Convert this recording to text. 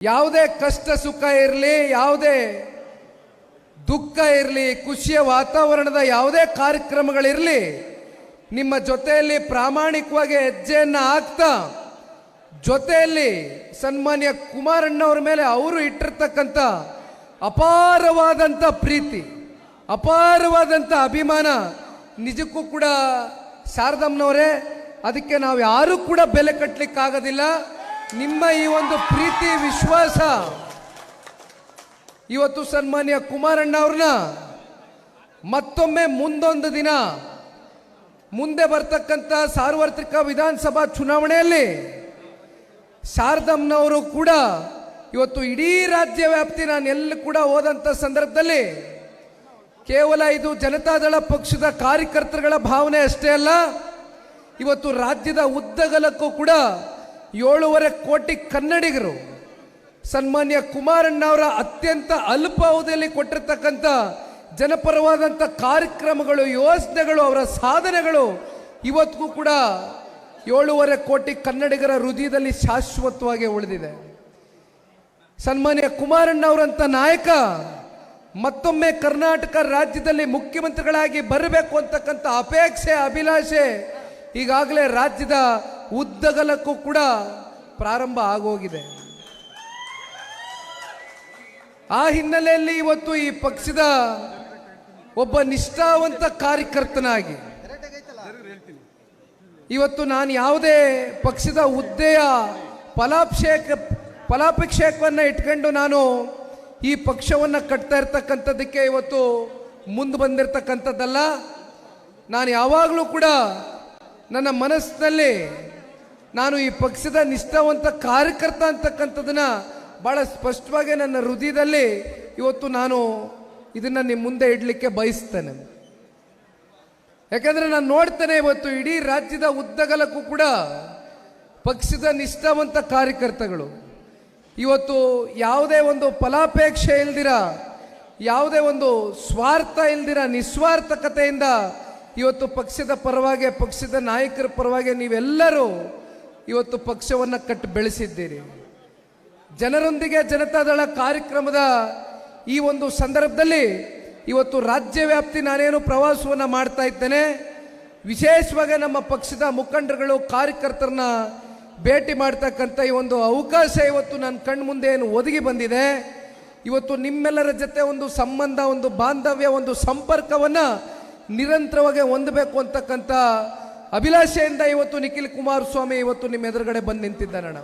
ಯಾವುದೇ ಕಷ್ಟ ಸುಖ ಇರಲಿ, ಯಾವುದೇ ದುಃಖ ಇರಲಿ, ಖುಷಿಯ ವಾತಾವರಣದ ಯಾವುದೇ ಕಾರ್ಯಕ್ರಮಗಳಿರಲಿ, ನಿಮ್ಮ ಜೊತೆಯಲ್ಲಿ ಪ್ರಾಮಾಣಿಕವಾಗಿ ಹೆಜ್ಜೆಯನ್ನು ಹಾಕ್ತಾ ಜೊತೆಯಲ್ಲಿ ಸನ್ಮಾನ್ಯ ಕುಮಾರಣ್ಣವರ ಮೇಲೆ ಅವರು ಇಟ್ಟಿರ್ತಕ್ಕಂಥ ಅಪಾರವಾದಂಥ ಪ್ರೀತಿ, ಅಪಾರವಾದಂಥ ಅಭಿಮಾನ ನಿಜಕ್ಕೂ ಕೂಡ ಶಾರದಮ್ಮನವರೇ, ಅದಕ್ಕೆ ನಾವು ಯಾರೂ ಕೂಡ ಬೆಲೆ ಕಟ್ಟಲಿಕ್ಕಾಗೋದಿಲ್ಲ. ನಿಮ್ಮ ಈ ಒಂದು ಪ್ರೀತಿ ವಿಶ್ವಾಸ ಇವತ್ತು ಸನ್ಮಾನ್ಯ ಕುಮಾರಣ್ಣ ಅವ್ರನ್ನ ಮತ್ತೊಮ್ಮೆ ಮುಂದೊಂದು ದಿನ ಮುಂದೆ ಬರ್ತಕ್ಕಂಥ ಸಾರ್ವತ್ರಿಕ ವಿಧಾನಸಭಾ ಚುನಾವಣೆಯಲ್ಲಿ ಶಾರದಮ್ಮನವರು ಕೂಡ ಇವತ್ತು ಇಡೀ ರಾಜ್ಯ ವ್ಯಾಪ್ತಿ ನಾನು ಎಲ್ಲಿ ಕೂಡ ಹೋದಂಥ ಸಂದರ್ಭದಲ್ಲಿ ಕೇವಲ ಇದು ಜನತಾದಳ ಪಕ್ಷದ ಕಾರ್ಯಕರ್ತರುಗಳ ಭಾವನೆ ಅಷ್ಟೇ ಅಲ್ಲ, ಇವತ್ತು ರಾಜ್ಯದ ಉದ್ದಗಲಕ್ಕೂ ಕೂಡ 7.5 ಕೋಟಿ ಕನ್ನಡಿಗರು ಸನ್ಮಾನ್ಯ ಕುಮಾರಣ್ಣ ಅವರ ಅತ್ಯಂತ ಅಲ್ಪ ಅವಧಿಯಲ್ಲಿ ಕೊಟ್ಟಿರ್ತಕ್ಕಂಥ ಜನಪರವಾದಂಥ ಕಾರ್ಯಕ್ರಮಗಳು, ಯೋಜನೆಗಳು, ಅವರ ಸಾಧನೆಗಳು ಇವತ್ತಿಗೂ ಕೂಡ 7.5 ಕೋಟಿ ಕನ್ನಡಿಗರ ಹೃದಯದಲ್ಲಿ ಶಾಶ್ವತವಾಗಿ ಉಳಿದಿದೆ. ಸನ್ಮಾನ್ಯ ಕುಮಾರಣ್ಣ ಅವರಂಥ ನಾಯಕ ಮತ್ತೊಮ್ಮೆ ಕರ್ನಾಟಕ ರಾಜ್ಯದಲ್ಲಿ ಮುಖ್ಯಮಂತ್ರಿಗಳಾಗಿ ಬರಬೇಕು ಅಂತಕ್ಕಂಥ ಅಪೇಕ್ಷೆ, ಅಭಿಲಾಷೆ ಈಗಾಗಲೇ ರಾಜ್ಯದ ಉದ್ದಗಲಕ್ಕೂ ಕೂಡ ಪ್ರಾರಂಭ ಆಗೋಗಿದೆ. ಆ ಹಿನ್ನೆಲೆಯಲ್ಲಿ ಇವತ್ತು ಈ ಪಕ್ಷದ ಒಬ್ಬ ನಿಷ್ಠಾವಂತ ಕಾರ್ಯಕರ್ತನಾಗಿ ಇವತ್ತು ನಾನು ಯಾವುದೇ ಪಕ್ಷದ ಹುದ್ದೆಯ ಫಲಾಪೇಕ್ಷೆಯನ್ನು ಇಟ್ಕೊಂಡು ನಾನು ಈ ಪಕ್ಷವನ್ನು ಕಟ್ತಾ ಇರ್ತಕ್ಕಂಥದ್ದಕ್ಕೆ ಇವತ್ತು ಮುಂದೆ ಬಂದಿರತಕ್ಕಂಥದ್ದಲ್ಲ. ನಾನು ಯಾವಾಗಲೂ ಕೂಡ ನನ್ನ ಮನಸ್ಸಿನಲ್ಲಿ ನಾನು ಈ ಪಕ್ಷದ ನಿಷ್ಠಾವಂತ ಕಾರ್ಯಕರ್ತ ಅಂತಕ್ಕಂಥದ್ದನ್ನ ಭಾಳ ಸ್ಪಷ್ಟವಾಗಿ ನನ್ನ ಹೃದಯದಲ್ಲಿ ಇವತ್ತು ನಾನು ಇದನ್ನು ನಿಮ್ಮ ಮುಂದೆ ಇಡಲಿಕ್ಕೆ ಬಯಸ್ತೇನೆ. ಯಾಕಂದರೆ ನಾನು ನೋಡ್ತೇನೆ ಇವತ್ತು ಇಡೀ ರಾಜ್ಯದ ಉದ್ದಗಲಕ್ಕೂ ಕೂಡ ಪಕ್ಷದ ನಿಷ್ಠಾವಂತ ಕಾರ್ಯಕರ್ತಗಳು ಇವತ್ತು ಯಾವುದೇ ಒಂದು ಫಲಾಪೇಕ್ಷೆ ಇಲ್ದಿರ, ಯಾವುದೇ ಒಂದು ಸ್ವಾರ್ಥ ಇಲ್ದಿರ, ನಿಸ್ವಾರ್ಥಕತೆಯಿಂದ ಇವತ್ತು ಪಕ್ಷದ ಪರವಾಗಿ, ಪಕ್ಷದ ನಾಯಕರ ಪರವಾಗಿ ನೀವೆಲ್ಲರೂ ಇವತ್ತು ಪಕ್ಷವನ್ನು ಕಟ್ಟಿ ಬೆಳೆಸಿದ್ದೀರಿ. ಜನರೊಂದಿಗೆ ಜನತಾದಳ ಕಾರ್ಯಕ್ರಮದ ಈ ಒಂದು ಸಂದರ್ಭದಲ್ಲಿ ಇವತ್ತು ರಾಜ್ಯ ವ್ಯಾಪ್ತಿ ನಾನೇನು ಪ್ರವಾಸವನ್ನು ಮಾಡ್ತಾ ಇದ್ದೇನೆ. ವಿಶೇಷವಾಗಿ ನಮ್ಮ ಪಕ್ಷದ ಮುಖಂಡರುಗಳು, ಕಾರ್ಯಕರ್ತರನ್ನ ಭೇಟಿ ಮಾಡ್ತಕ್ಕಂಥ ಈ ಒಂದು ಅವಕಾಶ ಇವತ್ತು ನನ್ನ ಕಣ್ಣು ಮುಂದೆ ಏನು ಒದಗಿ ಬಂದಿದೆ. ಇವತ್ತು ನಿಮ್ಮೆಲ್ಲರ ಜೊತೆ ಒಂದು ಸಂಬಂಧ, ಒಂದು ಬಾಂಧವ್ಯ, ಒಂದು ಸಂಪರ್ಕವನ್ನು ನಿರಂತರವಾಗಿ ಹೊಂದಬೇಕು ಅಂತಕ್ಕಂಥ ಅಭಿಲಾಷೆಯಿಂದ ಇವತ್ತು ನಿಖಿಲ್ ಕುಮಾರಸ್ವಾಮಿ ಇವತ್ತು ನಿಮ್ಮ ಎದುರುಗಡೆ ಬಂದು ನಿಂತಿದ್ದಾನಣ್ಣ.